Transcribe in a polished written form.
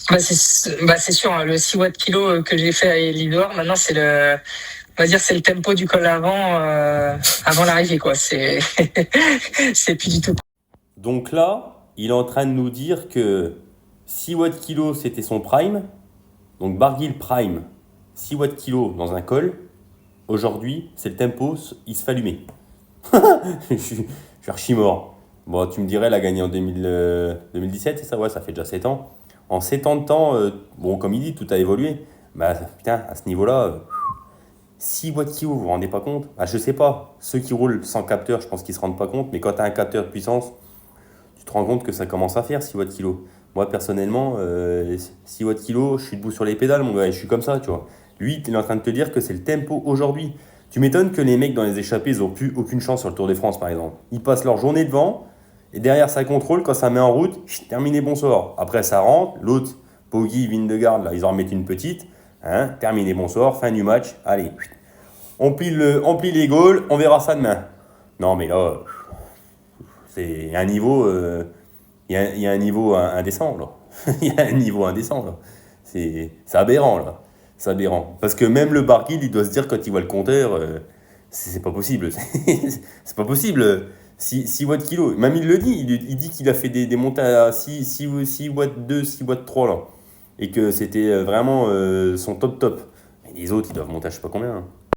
C'est sûr, hein, le 6 watts kilo que j'ai fait à Elidor, maintenant on va dire c'est le tempo du col avant l'arrivée quoi. C'est plus du tout. Donc là, il est en train de nous dire que 6 watts kilo c'était son prime. Donc Barguil prime, 6 watts kilo dans un col. Aujourd'hui, c'est le tempo, il se fait allumer. Je suis archi mort. Bon, tu me dirais, elle a gagné en 2017, c'est ça? Ouais, ça fait déjà 7 ans. En 7 ans de temps, bon, comme il dit, tout a évolué. Bah, putain, à ce niveau-là, 6 watts kilo, vous vous rendez pas compte? Ah, je sais pas. Ceux qui roulent sans capteur, je pense qu'ils se rendent pas compte. Mais quand tu as un capteur de puissance, tu te rends compte que ça commence à faire 6 watts kilo. Moi, personnellement, 6 watts kilo, je suis debout sur les pédales, mon gars, et je suis comme ça, tu vois. Lui, il est en train de te dire que c'est le tempo aujourd'hui. Tu m'étonnes que les mecs dans les échappées, ils n'ont plus aucune chance sur le Tour de France, par exemple. Ils passent leur journée devant, et derrière, ça contrôle, quand ça met en route, terminé, bonsoir. Après, ça rentre, l'autre, Poggi, Vingegaard, là, ils en remettent une petite, hein, terminé, bonsoir, fin du match, allez, on plie les goals, on verra ça demain. Non, mais là, c'est un niveau... il y a un niveau indécent, là. Il y a un niveau indécent, là. C'est aberrant, là. C'est aberrant. Parce que même le Barguil, il doit se dire, quand il voit le compteur, c'est pas possible. C'est pas possible. 6 watts kilo. Même il le dit. Il dit qu'il a fait des montées à 6 watts 2, 6 watts 3, là. Et que c'était vraiment son top top. Et les autres, ils doivent monter à je sais pas combien, hein.